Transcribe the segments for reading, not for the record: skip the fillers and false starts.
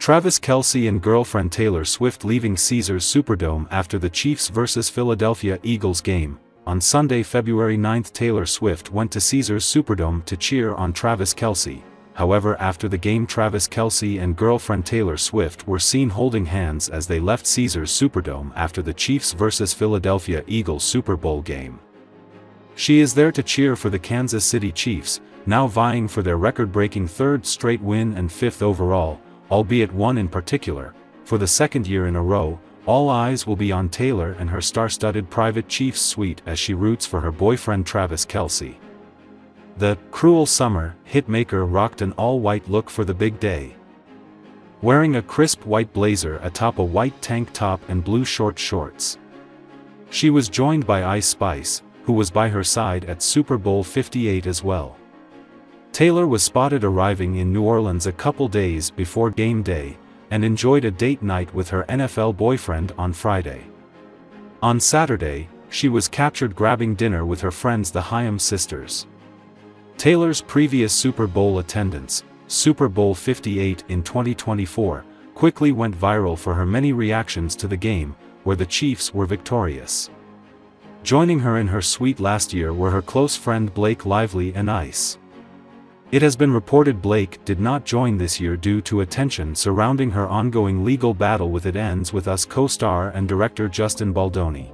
Travis Kelce and girlfriend Taylor Swift leaving Caesars Superdome after the Chiefs vs Philadelphia Eagles game. On Sunday, February 9, Taylor Swift went to Caesars Superdome to cheer on Travis Kelce. However, after the game, Travis Kelce and girlfriend Taylor Swift were seen holding hands as they left Caesars Superdome after the Chiefs vs Philadelphia Eagles Super Bowl game. She is there to cheer for the Kansas City Chiefs, now vying for their record-breaking third straight win and fifth overall, albeit one in particular. For the second year in a row, all eyes will be on Taylor and her star-studded private Chiefs suite as she roots for her boyfriend Travis Kelce. The "Cruel Summer" hitmaker rocked an all-white look for the big day. Wearing a crisp white blazer atop a white tank top and blue short shorts. She was joined by Ice Spice, who was by her side at Super Bowl 58 as well. Taylor was spotted arriving in New Orleans a couple days before game day, and enjoyed a date night with her NFL boyfriend on Friday. On Saturday, she was captured grabbing dinner with her friends the Hyam sisters. Taylor's previous Super Bowl attendance, Super Bowl 58 in 2024, quickly went viral for her many reactions to the game, where the Chiefs were victorious. Joining her in her suite last year were her close friend Blake Lively and Ice. It has been reported Blake did not join this year due to attention surrounding her ongoing legal battle with It Ends With Us co-star and director Justin Baldoni.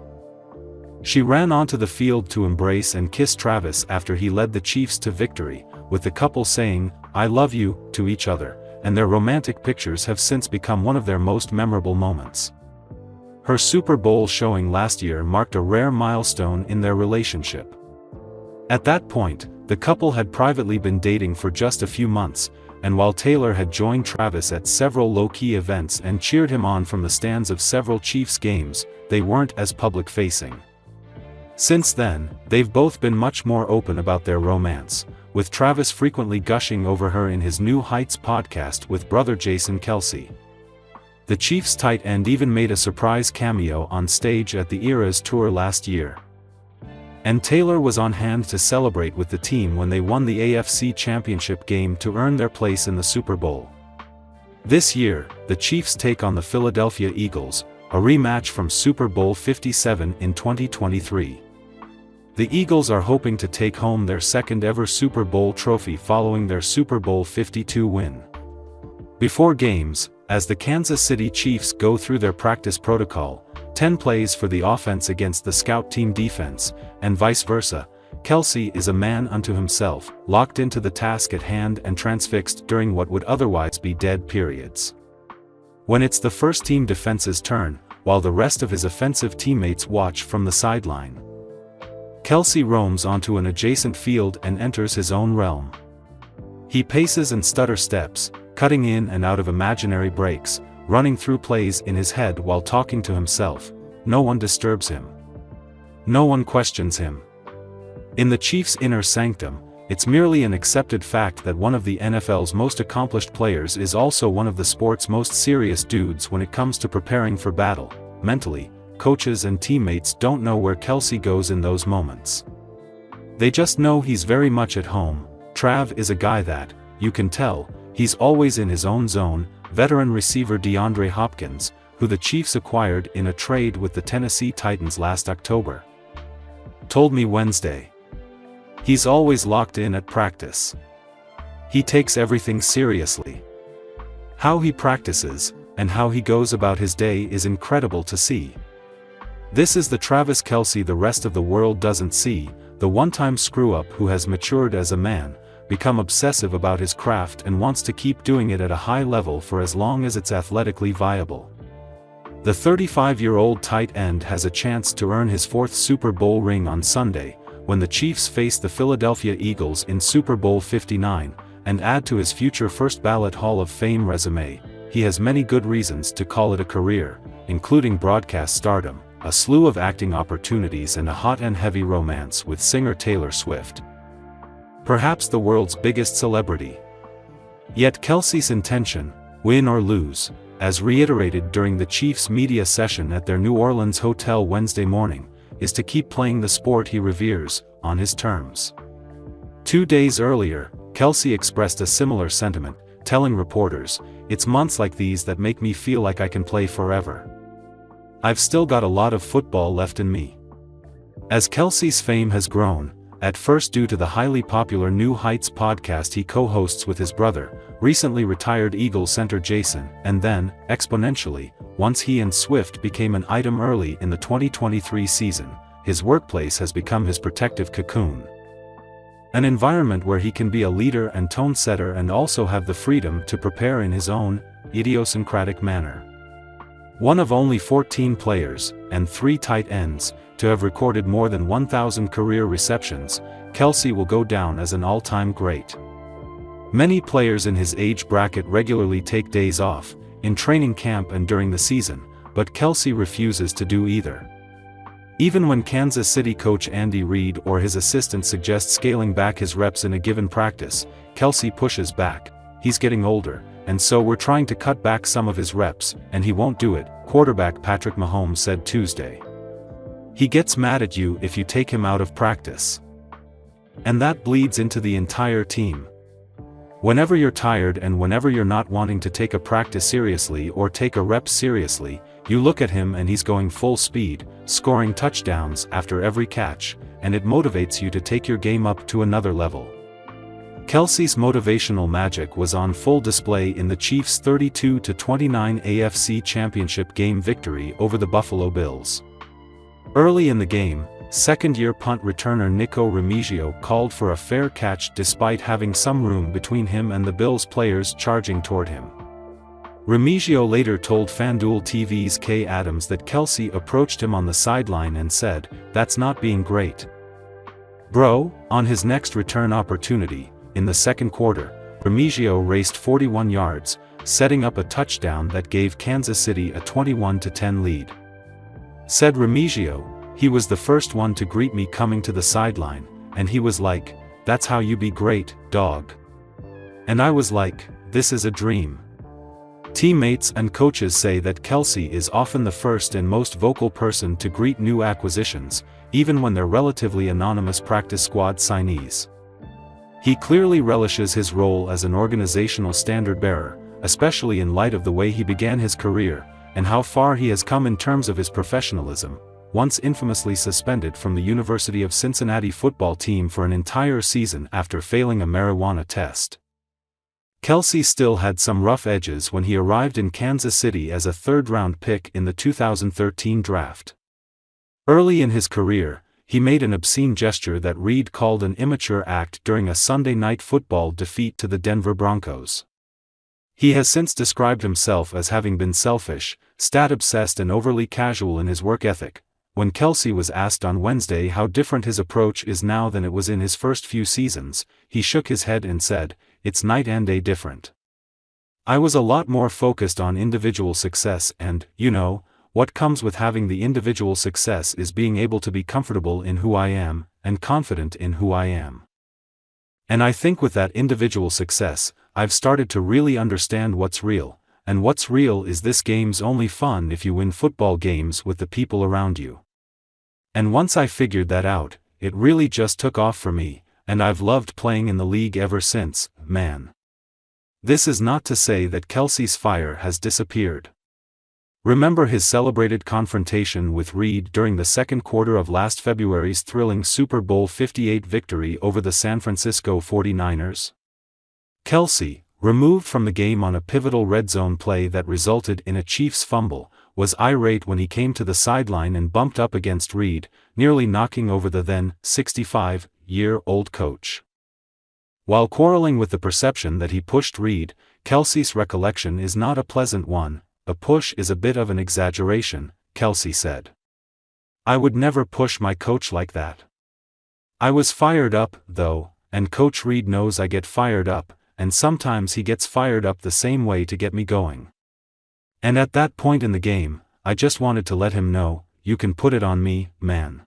She ran onto the field to embrace and kiss Travis after he led the Chiefs to victory, with the couple saying, "I love you," to each other, and their romantic pictures have since become one of their most memorable moments. Her Super Bowl showing last year marked a rare milestone in their relationship. At that point, the couple had privately been dating for just a few months, and while Taylor had joined Travis at several low-key events and cheered him on from the stands of several Chiefs games, they weren't as public-facing. Since then, they've both been much more open about their romance, with Travis frequently gushing over her in his New Heights podcast with brother Jason Kelce. The Chiefs tight end even made a surprise cameo on stage at the Eras tour last year. And Taylor was on hand to celebrate with the team when they won the AFC Championship game to earn their place in the Super Bowl. This year, the Chiefs take on the Philadelphia Eagles, a rematch from Super Bowl 57 in 2023. The Eagles are hoping to take home their second-ever Super Bowl trophy following their Super Bowl 52 win. Before games, as the Kansas City Chiefs go through their practice protocol, 10 plays for the offense against the scout team defense, and vice versa, Kelce is a man unto himself, locked into the task at hand and transfixed during what would otherwise be dead periods. When it's the first-team defense's turn, while the rest of his offensive teammates watch from the sideline, Kelce roams onto an adjacent field and enters his own realm. He paces and stutter steps, cutting in and out of imaginary breaks, running through plays in his head while talking to himself. No one disturbs him. No one questions him. In the Chiefs' inner sanctum, it's merely an accepted fact that one of the NFL's most accomplished players is also one of the sport's most serious dudes when it comes to preparing for battle. Mentally, coaches and teammates don't know where Kelce goes in those moments. They just know he's very much at home. Trav is a guy that, you can tell, he's always in his own zone. Veteran receiver DeAndre Hopkins, who the Chiefs acquired in a trade with the Tennessee Titans last October, told me Wednesday. He's always locked in at practice. He takes everything seriously. How he practices, and how he goes about his day is incredible to see. This is the Travis Kelce the rest of the world doesn't see, the one-time screw-up who has matured as a man, become obsessive about his craft and wants to keep doing it at a high level for as long as it's athletically viable. The 35-year-old tight end has a chance to earn his fourth Super Bowl ring on Sunday, when the Chiefs face the Philadelphia Eagles in Super Bowl 59, and add to his future first-ballot Hall of Fame resume. He has many good reasons to call it a career, including broadcast stardom, a slew of acting opportunities and a hot and heavy romance with singer Taylor Swift, perhaps the world's biggest celebrity. Yet Kelce's intention, win or lose, as reiterated during the Chiefs' media session at their New Orleans hotel Wednesday morning, is to keep playing the sport he reveres, on his terms. 2 days earlier, Kelce expressed a similar sentiment, telling reporters, "It's months like these that make me feel like I can play forever. I've still got a lot of football left in me." As Kelce's fame has grown, at first due to the highly popular New Heights podcast he co-hosts with his brother, recently retired Eagles center Jason, and then, exponentially, once he and Swift became an item early in the 2023 season, his workplace has become his protective cocoon. An environment where he can be a leader and tone setter and also have the freedom to prepare in his own, idiosyncratic manner. One of only 14 players, and 3 tight ends, to have recorded more than 1,000 career receptions, Kelce will go down as an all-time great. Many players in his age bracket regularly take days off, in training camp and during the season, but Kelce refuses to do either. Even when Kansas City coach Andy Reid or his assistant suggests scaling back his reps in a given practice, Kelce pushes back. "He's getting older, and so we're trying to cut back some of his reps, and he won't do it," quarterback Patrick Mahomes said Tuesday. "He gets mad at you if you take him out of practice. And that bleeds into the entire team. Whenever you're tired and whenever you're not wanting to take a practice seriously or take a rep seriously, you look at him and he's going full speed, scoring touchdowns after every catch, and it motivates you to take your game up to another level." Kelce's motivational magic was on full display in the Chiefs' 32-29 AFC Championship game victory over the Buffalo Bills. Early in the game, second-year punt returner Nico Remigio called for a fair catch despite having some room between him and the Bills players charging toward him. Remigio later told FanDuel TV's Kay Adams that Kelce approached him on the sideline and said, "That's not being great, bro." On his next return opportunity, in the second quarter, Remigio raced 41 yards, setting up a touchdown that gave Kansas City a 21-10 lead. Said Remigio, "He was the first one to greet me coming to the sideline, and he was like, 'That's how you be great, dog.' And I was like, 'This is a dream.'" Teammates and coaches say that Kelce is often the first and most vocal person to greet new acquisitions, even when they're relatively anonymous practice squad signees. He clearly relishes his role as an organizational standard-bearer, especially in light of the way he began his career, and how far he has come in terms of his professionalism, once infamously suspended from the University of Cincinnati football team for an entire season after failing a marijuana test. Kelce still had some rough edges when he arrived in Kansas City as a third-round pick in the 2013 draft. Early in his career, he made an obscene gesture that Reid called an immature act during a Sunday Night Football defeat to the Denver Broncos. He has since described himself as having been selfish, stat-obsessed and overly casual in his work ethic. When Kelce was asked on Wednesday how different his approach is now than it was in his first few seasons, he shook his head and said, "It's night and day different. I was a lot more focused on individual success and, what comes with having the individual success is being able to be comfortable in who I am, and confident in who I am. And I think with that individual success, I've started to really understand what's real, and what's real is this game's only fun if you win football games with the people around you. And once I figured that out, it really just took off for me, and I've loved playing in the league ever since, man." This is not to say that Kelce's fire has disappeared. Remember his celebrated confrontation with Reid during the second quarter of last February's thrilling Super Bowl 58 victory over the San Francisco 49ers? Kelce, removed from the game on a pivotal red zone play that resulted in a Chiefs fumble, was irate when he came to the sideline and bumped up against Reid, nearly knocking over the then 65-year-old coach. While quarreling with the perception that he pushed Reid, Kelce's recollection is not a pleasant one. "A push is a bit of an exaggeration," Kelce said. "I would never push my coach like that. I was fired up, though, and Coach Reid knows I get fired up, and sometimes he gets fired up the same way to get me going. And at that point in the game, I just wanted to let him know, you can put it on me, man."